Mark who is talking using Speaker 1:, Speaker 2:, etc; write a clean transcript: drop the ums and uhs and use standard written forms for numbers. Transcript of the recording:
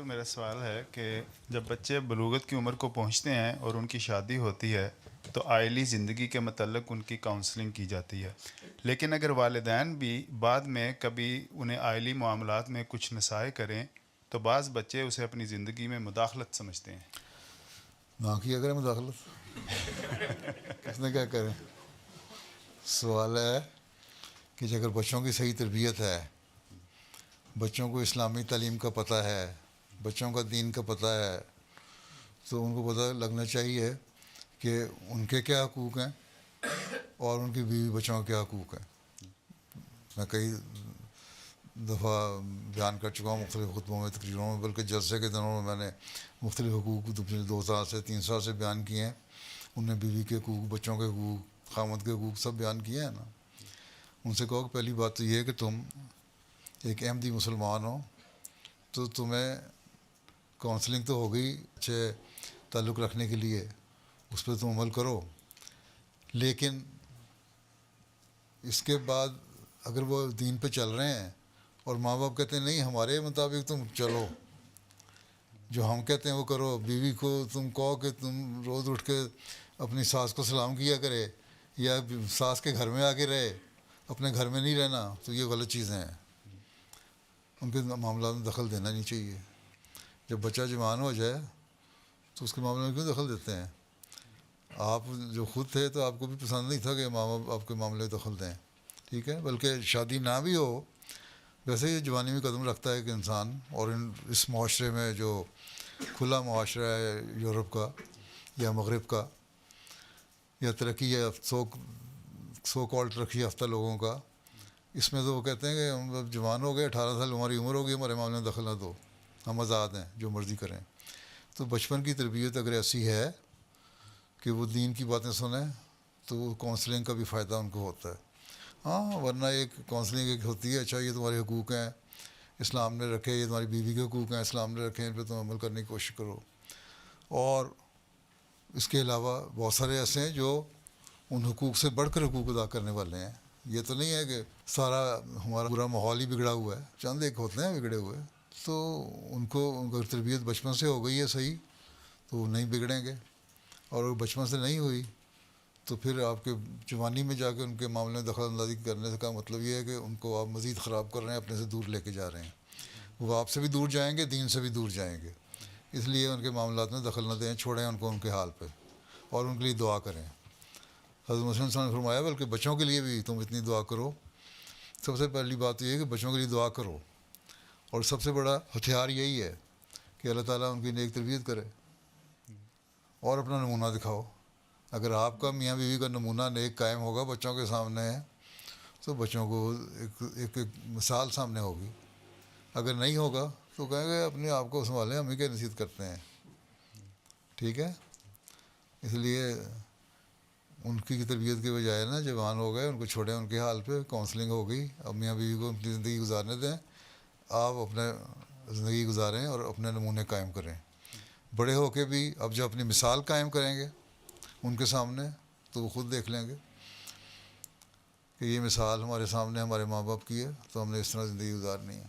Speaker 1: میرا سوال ہے کہ جب بچے بلوغت کی عمر کو پہنچتے ہیں اور ان کی شادی ہوتی ہے تو آئلی زندگی کے متعلق ان کی کاؤنسلنگ کی جاتی ہے، لیکن اگر والدین بھی بعد میں کبھی انہیں آئلی معاملات میں کچھ نصائح کریں تو بعض بچے اسے اپنی زندگی میں مداخلت سمجھتے ہیں۔
Speaker 2: نہ کیا کریں مداخلت، کس نے کیا کریں؟ سوال ہے کہ اگر بچوں کی صحیح تربیت ہے، بچوں کو اسلامی تعلیم کا پتہ ہے، بچوں کا دین کا پتہ ہے، تو ان کو پتہ لگنا چاہیے کہ ان کے کیا حقوق ہیں اور ان کی بیوی بچوں کے کیا حقوق ہیں۔ میں کئی دفعہ بیان کر چکا ہوں مختلف خطبوں میں، تقریروں میں، بلکہ جلسے کے دنوں میں نے مختلف حقوق پچھلے 2 سال سے 3 سال سے بیان کیے ہیں۔ انہوں نے بیوی کے حقوق، بچوں کے حقوق، خامد کے حقوق سب بیان کیے ہیں نا۔ ان سے کہو کہ پہلی بات تو یہ ہے کہ تم ایک احمدی مسلمان ہو تو تمہیں کونسلنگ تو ہوگی اچھے تعلق رکھنے کے لیے، اس پہ تم عمل کرو، لیکن اس کے بعد اگر وہ دین پہ چل رہے ہیں اور ماں باپ کہتے ہیں نہیں ہمارے مطابق تم چلو، جو ہم کہتے ہیں وہ کرو، بیوی کو تم کہو کہ تم روز اٹھ کے اپنی ساس کو سلام کیا کرے یا ساس کے گھر میں آ کے رہے، اپنے گھر میں نہیں رہنا، تو یہ غلط چیزیں ہیں۔ ان کے معاملات میں دخل دینا نہیں چاہیے۔ جب بچہ جوان ہو جائے تو اس کے معاملے میں کیوں دخل دیتے ہیں؟ آپ جو خود تھے تو آپ کو بھی پسند نہیں تھا کہ ماں باپ آپ کے معاملے میں دخل دیں، ٹھیک ہے؟ بلکہ شادی نہ بھی ہو، ویسے ہی جوانی میں قدم رکھتا ہے کہ انسان، اور اس معاشرے میں جو کھلا معاشرہ ہے یورپ کا یا مغرب کا یا ترقی ہے سو کال ترقی یافتہ لوگوں کا، اس میں تو وہ کہتے ہیں کہ ہم اب جوان ہو گئے، 18 سال ہماری عمر ہوگی، ہمارے معاملے میں دخل نہ دو، ہم آزاد ہیں جو مرضی کریں۔ تو بچپن کی تربیت اگر ایسی ہے کہ وہ دین کی باتیں سنیں تو کونسلنگ کا بھی فائدہ ان کو ہوتا ہے۔ ہاں ورنہ ایک کونسلنگ ایک ہوتی ہے، اچھا یہ تمہارے حقوق ہیں اسلام نے رکھے، یہ تمہاری بیوی کے حقوق ہیں اسلام نے رکھے، ان پہ تم عمل کرنے کی کوشش کرو۔ اور اس کے علاوہ بہت سارے ایسے ہیں جو ان حقوق سے بڑھ کر حقوق ادا کرنے والے ہیں۔ یہ تو نہیں ہے کہ سارا ہمارا پورا ماحول ہی بگڑا ہوا ہے، چند ایک ہوتے ہیں بگڑے ہوئے، تو ان کو تربیت بچپن سے ہو گئی ہے صحیح تو وہ نہیں بگڑیں گے، اور اگر بچپن سے نہیں ہوئی تو پھر آپ کے جوانی میں جا کے ان کے معاملے میں دخل اندازی کرنے کا مطلب یہ ہے کہ ان کو آپ مزید خراب کر رہے ہیں، اپنے سے دور لے کے جا رہے ہیں، وہ آپ سے بھی دور جائیں گے، دین سے بھی دور جائیں گے۔ اس لیے ان کے معاملات میں دخل نہ دیں، چھوڑیں ان کو ان کے حال پہ، اور ان کے لیے دعا کریں۔ حضرت مسلم صلی اللہ علیہ وسلم نے فرمایا بلکہ بچوں کے لیے بھی تم اتنی دعا کرو۔ سب سے پہلی بات یہ ہے کہ بچوں کے لیے دعا کرو، اور سب سے بڑا ہتھیار یہی ہے کہ اللہ تعالیٰ ان کی نیک تربیت کرے اور اپنا نمونہ دکھاؤ۔ اگر آپ کا میاں بیوی کا نمونہ نیک قائم ہوگا بچوں کے سامنے تو بچوں کو ایک مثال سامنے ہوگی۔ اگر نہیں ہوگا تو کہیں گے اپنے آپ کو سنبھالیں، ہم ہی کیا نصیحت کرتے ہیں، ٹھیک ہے؟ اس لیے ان کی تربیت کے بجائے نا جوان ہو گئے ان کو چھوڑیں ان کے حال پہ، کونسلنگ ہو گئی، اب میاں بیوی کو اپنی زندگی گزارنے دیں، آپ اپنے زندگی گزاریں اور اپنے نمونے قائم کریں۔ بڑے ہو کے بھی اب جب اپنی مثال قائم کریں گے ان کے سامنے تو وہ خود دیکھ لیں گے کہ یہ مثال ہمارے سامنے ہمارے ماں باپ کی ہے تو ہم نے اس طرح زندگی گزارنی ہے۔